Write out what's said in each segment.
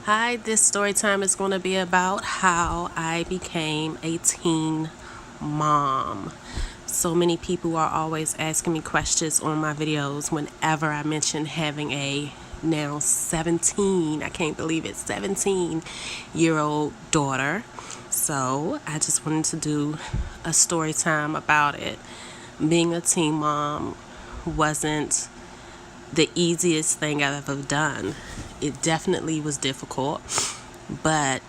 Hi, this story time is going to be about how I became a teen mom. So many people are always asking me questions on my videos whenever I mention having a now 17, I can't believe it, 17-year-old daughter. So I just wanted to do a story time about it. Being a teen mom wasn't the easiest thing I've ever done. It definitely was difficult, but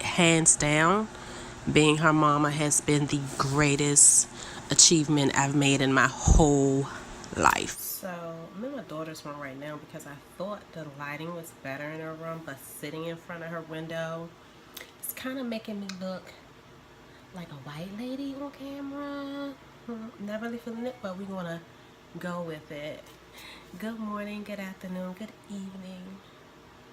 hands down, being her mama has been the greatest achievement I've made in my whole life. So I'm in my daughter's room right now because I thought the lighting was better in her room, but sitting in front of her window, it's kind of making me look like a white lady on camera. Not really feeling it, but we're gonna go with it. Good morning, good afternoon, good evening,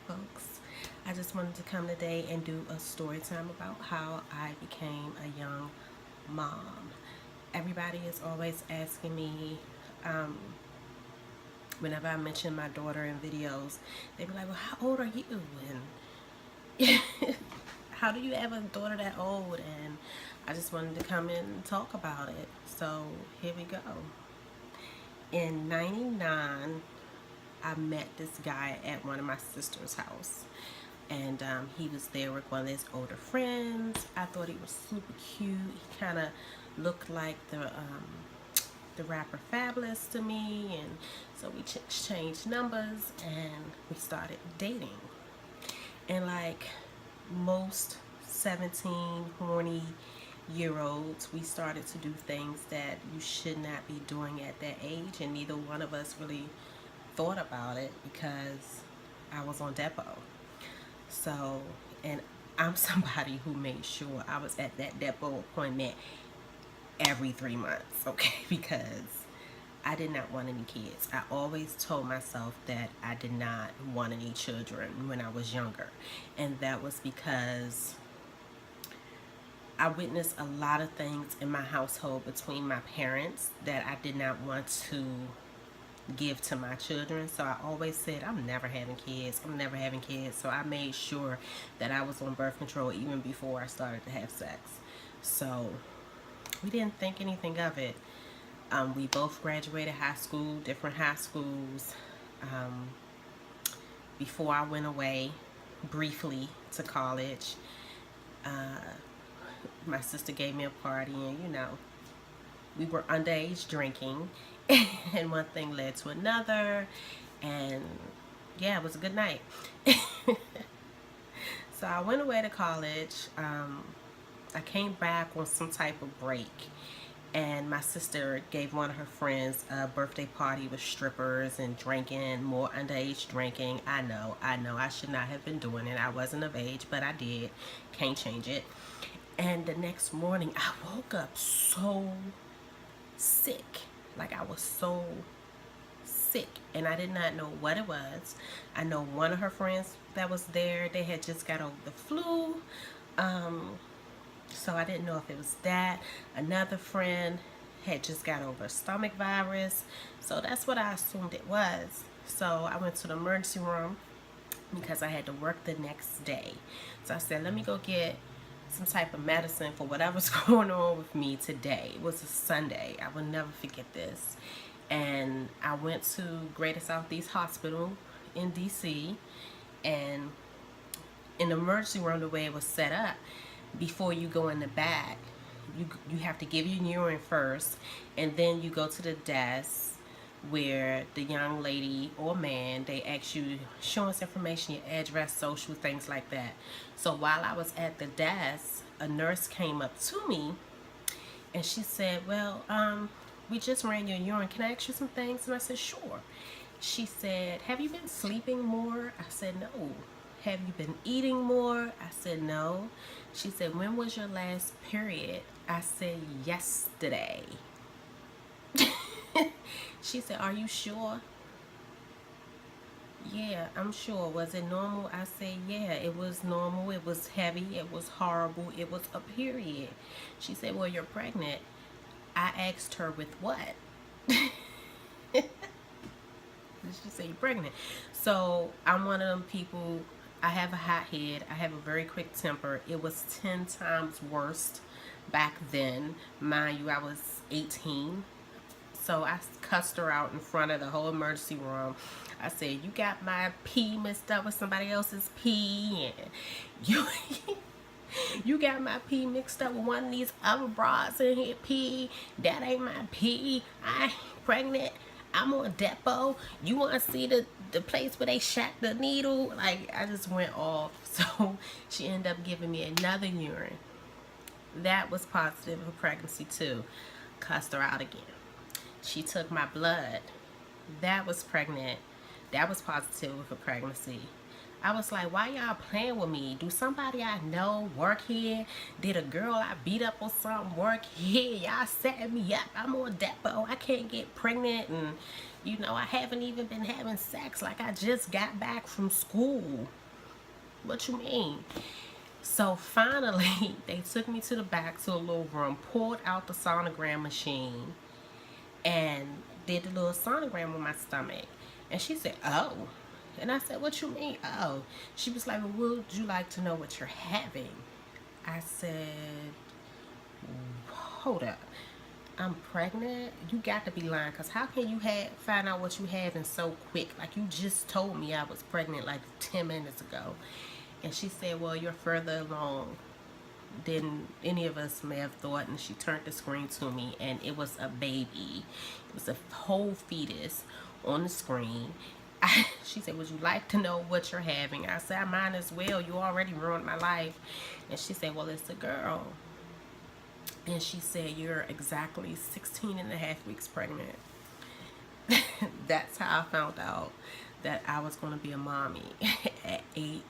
folks. I just wanted to come today and do a story time about how I became a young mom. Everybody is always asking me, whenever I mention my daughter in videos, they be like, well, how old are you? And how do you have a daughter that old? And I just wanted to come in and talk about it. So here we go. In 99, I met this guy at one of my sister's house, and he was there with one of his older friends. I thought he was super cute. He kind of looked like the rapper Fabulous to me, and so we exchanged numbers and we started dating. And like most 17 horny year olds, we started to do things that you should not be doing at that age, and neither one of us really thought about it because I was on depot. So, and I'm somebody who made sure I was at that depot appointment every 3 months, okay? Because I did not want any kids. I always told myself that I did not want any children when I was younger. And that was because I witnessed a lot of things in my household between my parents that I did not want to give to my children. So I always said, I'm never having kids. I'm never having kids. So I made sure that I was on birth control even before I started to have sex. So we didn't think anything of it. We both graduated high school, different high schools. Um, Before I went away briefly to college, my sister gave me a party, and we were underage drinking, and one thing led to another, and yeah, it was a good night. So I went away to college. I came back on some type of break, and my sister gave one of her friends a birthday party with strippers and drinking, more underage drinking. I know, I should not have been doing it. I wasn't of age, but I did. Can't change it. And the next morning, I woke up so sick. Like, I was so sick, and I did not know what it was. I know one of her friends that was there, they had just got over the flu. So I didn't know if it was that. Another friend had just got over a stomach virus. So that's what I assumed it was. So I went to the emergency room because I had to work the next day. So I said, let me go get some type of medicine for whatever's going on with me today. It was a Sunday. I will never forget this. And I went to Greater Southeast Hospital in DC, and in the emergency room, the way it was set up, before you go in the back, you have to give your urine first, and then you go to the desk where the young lady or man, they ask you, show us information, your address, social, things like that. So while I was at the desk, a nurse came up to me and she said, well, we just ran your urine. Can I ask you some things? And I said, sure. She said, have you been sleeping more? I said, no. Have you been eating more? I said, no. She said, when was your last period? I said, yesterday. She said, are you sure? Yeah, I'm sure. Was it normal? I said, yeah, it was normal. It was heavy. It was horrible. It was a period. She said, well, you're pregnant. I asked her with what? She said, you're pregnant. So I'm one of them people, I have a hot head. I have a very quick temper. It was 10 times worse back then. Mind you, I was 18. So I cussed her out in front of the whole emergency room. I said, you got my pee mixed up with somebody else's pee. And you, you got my pee mixed up with one of these other bras in here pee. That ain't my pee. I ain't pregnant. I'm on depot. You want to see the place where they shot the needle? Like, I just went off. So she ended up giving me another urine. That was positive for pregnancy too. Cussed her out again. She took my blood. That was pregnant. That was positive for pregnancy. I was like, why y'all playing with me? Do somebody I know work here? Did a girl I beat up or something work here? Y'all set me up. I'm on depot. I can't get pregnant. And, you know, I haven't even been having sex. Like, I just got back from school. What you mean? So finally, they took me to the back to a little room, pulled out the sonogram machine, and did the little sonogram on my stomach. And she said, oh. And I said, what you mean, oh? She was like, well, would you like to know what you're having? I said, hold up. I'm pregnant? You got to be lying, because how can you find out what you having so quick? Like, you just told me I was pregnant like 10 minutes ago. And she said, well, you're further along than any of us may have thought. And she turned the screen to me, and it was a baby. It was a whole fetus on the screen. She said, would you like to know what you're having? I said, I might as well. You already ruined my life. And she said, well, it's a girl. And she said, you're exactly 16 and a half weeks pregnant. That's how I found out that I was going to be a mommy at 18.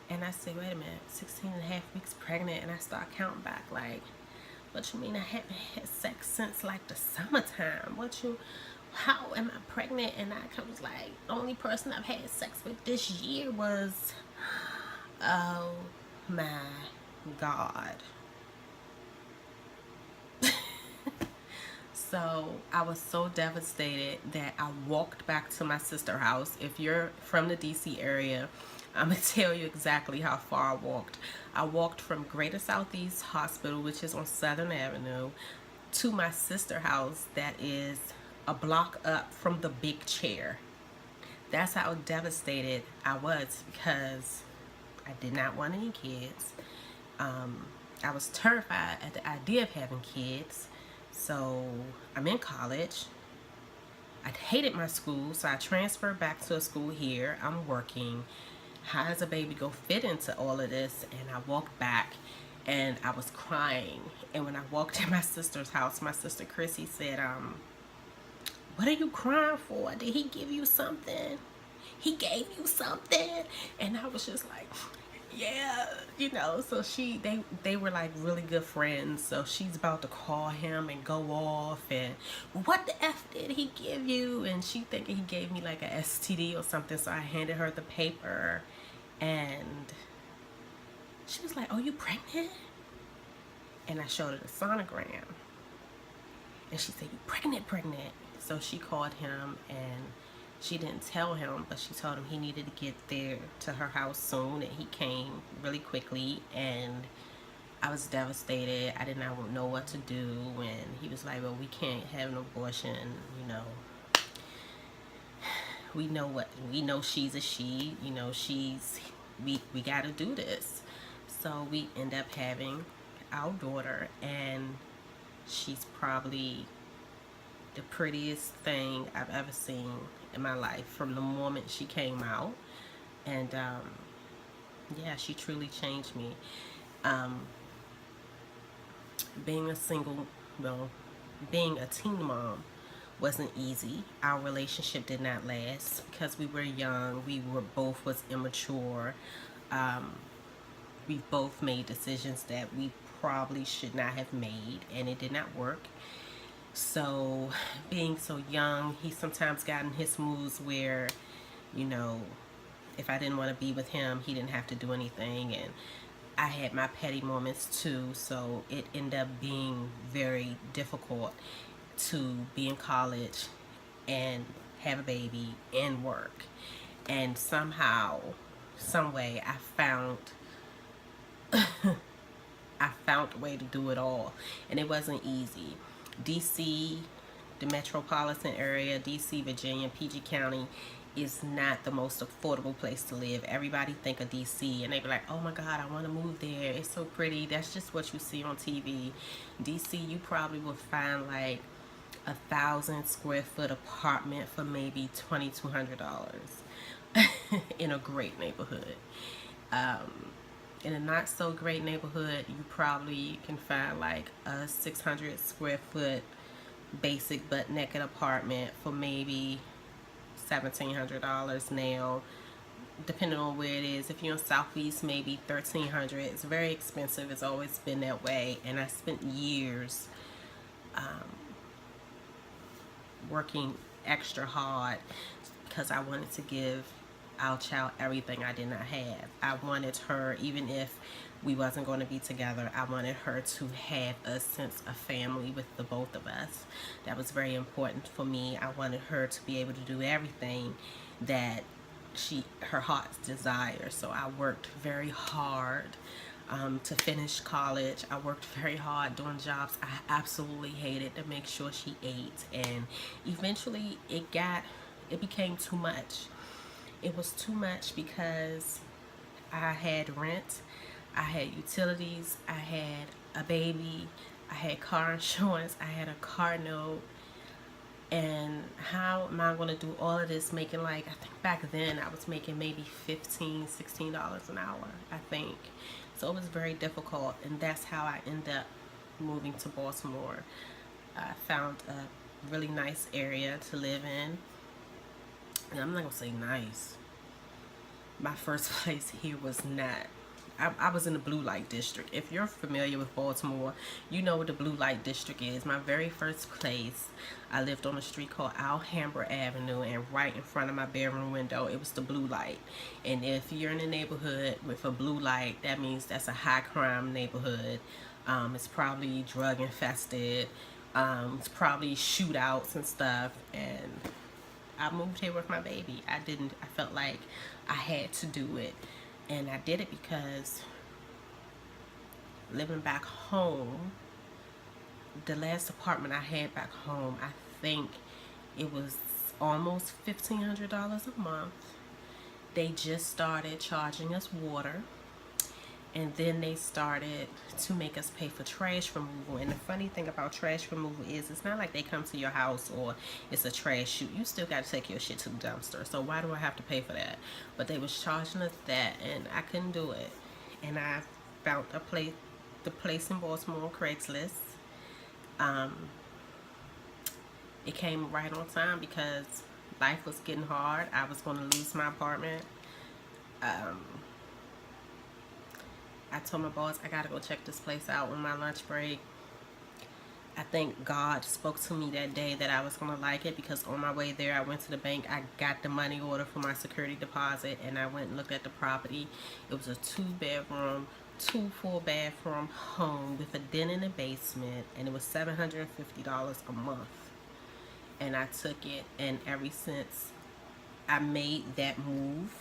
And I said, wait a minute, 16 and a half weeks pregnant. And I start counting back like, what you mean I haven't had sex since like the summertime? How am I pregnant? And I was like, the only person I've had sex with this year was, oh my God. So I was so devastated that I walked back to my sister's house. If you're from the DC area, I'm going to tell you exactly how far I walked. I walked from Greater Southeast Hospital, which is on Southern Avenue, to my sister's house that is a block up from the Big Chair. That's how devastated I was, because I did not want any kids. I was terrified at the idea of having kids. So I'm in college. I hated my school, so I transferred back to a school here. I'm working. How does a baby go fit into all of this? And I walked back and I was crying. And when I walked in my sister's house, my sister Chrissy said, what are you crying for? Did he give you something? He gave you something? And I was just like, yeah, you know. So they were like really good friends. So she's about to call him and go off and, what the F did he give you? And she thinking he gave me like a STD or something. So I handed her the paper and she was like, oh, you pregnant? And I showed her the sonogram. And she said, you pregnant? So she called him, and she didn't tell him, but she told him he needed to get there to her house soon, and he came really quickly. And I was devastated. I did not know what to do, and he was like, well, we can't have an abortion, you know. We know she's a she, you know, we gotta do this. So we end up having our daughter, and she's probably the prettiest thing I've ever seen in my life from the moment she came out. And yeah, she truly changed me. Being a teen mom wasn't easy. Our relationship did not last because we were young. We were both was immature. We both made decisions that we probably should not have made, and it did not work. So being so young, he sometimes got in his moods where, you know, if I didn't want to be with him, he didn't have to do anything. And I had my petty moments too. So it ended up being very difficult to be in college and have a baby and work. and somehow, some way, I found a way to do it all, and it wasn't easy. DC, the metropolitan area, DC, Virginia, PG County is not the most affordable place to live. Everybody think of DC and they be like, oh my God, I want to move there. It's so pretty. That's just what you see on TV. DC, you probably will find like 1,000 square foot apartment for maybe $2,200 in a great neighborhood. In a not so great neighborhood, you probably can find like a 600 square foot basic butt naked apartment for maybe $1,700 now, depending on where it is. If you're in Southeast, maybe $1,300. It's very expensive. It's always been that way, and I spent years working extra hard because I wanted to give our child everything I did not have. I wanted her, even if we wasn't going to be together, I wanted her to have a sense of family with the both of us. That was very important for me. I wanted her to be able to do everything that her heart's desire. So I worked very hard to finish college. I worked very hard doing jobs I absolutely hated to make sure she ate, and eventually it became too much. It was too much because I had rent, I had utilities, I had a baby, I had car insurance, I had a car note. And how am I going to do all of this making, like, I think back then I was making maybe $15, $16 an hour, I think. So it was very difficult, and that's how I ended up moving to Baltimore. I found a really nice area to live in. And I'm not going to say nice. My first place here was not. I was in the blue light district. If you're familiar with Baltimore, you know what the blue light district is. My very first place, I lived on a street called Alhambra Avenue, and right in front of my bedroom window, it was the blue light. And if you're in a neighborhood with a blue light, that means that's a high crime neighborhood. It's probably drug infested. It's probably shootouts and stuff. And I moved here with my baby. I felt like I had to do it. And I did it because living back home, the last apartment I had back home, I think it was almost $1,500 a month. They just started charging us water. And then they started to make us pay for trash removal. And the funny thing about trash removal is it's not like they come to your house or it's a trash chute. You still got to take your shit to the dumpster. So why do I have to pay for that? But they was charging us that, and I couldn't do it. And I found the place in Baltimore on Craigslist. It came right on time because life was getting hard. I was going to lose my apartment. I told my boss I gotta go check this place out on my lunch break. I think God spoke to me that day that I was gonna like it, because on my way there I went to the bank, I got the money order for my security deposit, and I went and looked at the property. It was a 2-bedroom, 2 full bathroom home with a den in the basement, and it was $750 a month. And I took it, and ever since I made that move,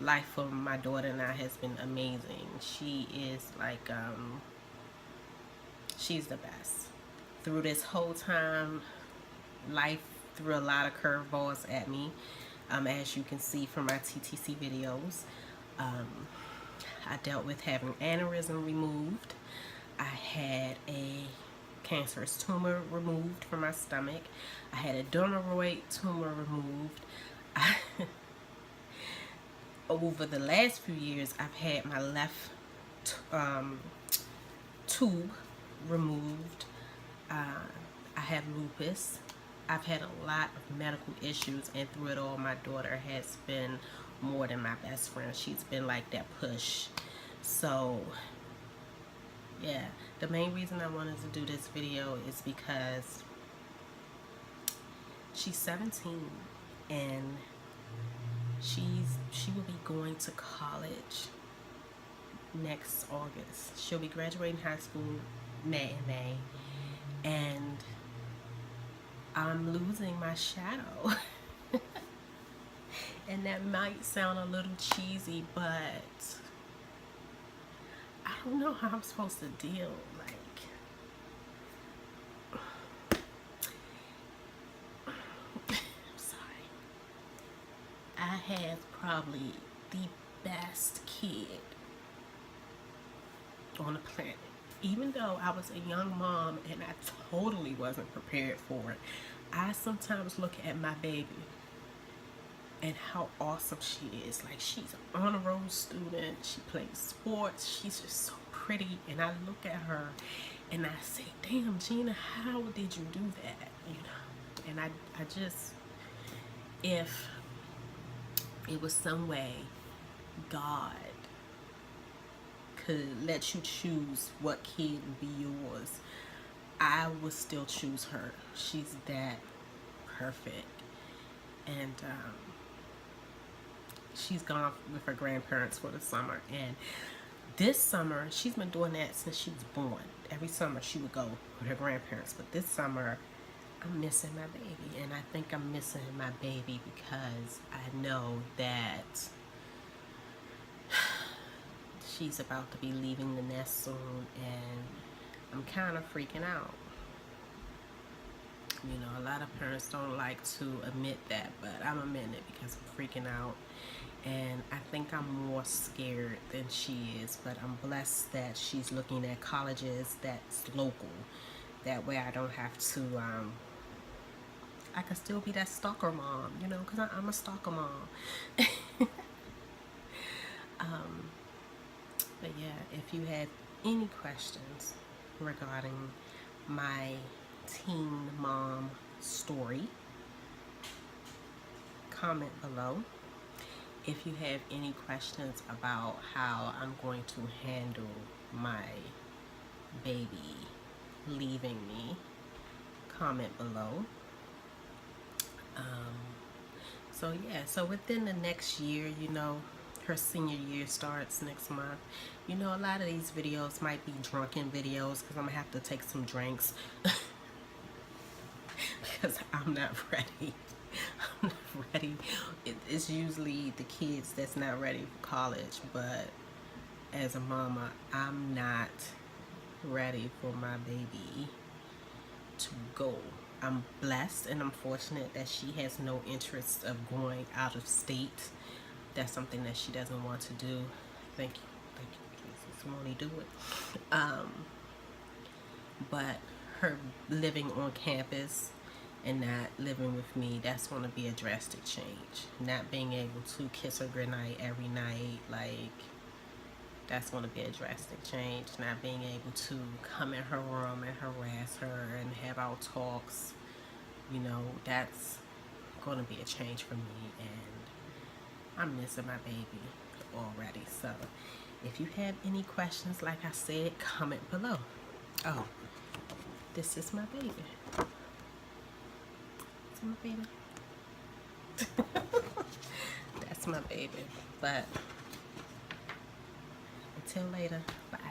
life for my daughter and I has been amazing. She is like, she's the best. Through this whole time, life threw a lot of curveballs at me, as you can see from my TTC videos. I dealt with having aneurysm removed. I had a cancerous tumor removed from my stomach. I had a adenoid tumor removed. Over the last few years, I've had my left tube removed. I have lupus. I've had a lot of medical issues, and through it all, my daughter has been more than my best friend. She's been like that push. So, yeah, the main reason I wanted to do this video is because she's 17, and she will be going to college next August. She'll be graduating high school in May, and I'm losing my shadow. And that might sound a little cheesy, but I don't know how I'm supposed to deal. Like, I'm sorry. I have probably the best kid on the planet. Even though I was a young mom and I totally wasn't prepared for it, I sometimes look at my baby and how awesome she is. Like, she's an honor roll student. She plays sports. She's just so pretty. And I look at her and I say, damn, Gina, how did you do that? You know? And I just, if it was some way God could let you choose what kid would be yours, I would still choose her. She's that perfect. And she's gone with her grandparents for the summer. And this summer, she's been doing that since she was born. Every summer she would go with her grandparents. But this summer, I'm missing my baby. And I think I'm missing my baby because I know that she's about to be leaving the nest soon, and I'm kind of freaking out. You know, a lot of parents don't like to admit that, but I'm admitting it because I'm freaking out. And I think I'm more scared than she is, but I'm blessed that she's looking at colleges that's local. That way I don't have to, I can still be that stalker mom, you know, because I'm a stalker mom. But yeah, if you have any questions regarding my teen mom story, comment below. If you have any questions about how I'm going to handle my baby leaving me, comment below. So yeah, so within the next year, you know, her senior year starts next month. You know, a lot of these videos might be drunken videos because I'm gonna have to take some drinks because I'm not ready. I'm not ready. It's usually the kids that's not ready for college, but as a mama, I'm not ready for my baby to go. I'm blessed and I'm fortunate that she has no interest of going out of state. That's something that she doesn't want to do. Thank you, Jesus, won't he do it? But her living on campus and not living with me, that's going to be a drastic change. Not being able to kiss her goodnight every night, like, that's going to be a drastic change. Not being able to come in her room and harass her and have our talks, you know, that's going to be a change for me. And I'm missing my baby already. So if you have any questions, like I said, comment below. Oh, this is my baby. That's my baby. That's my baby. But until later, bye.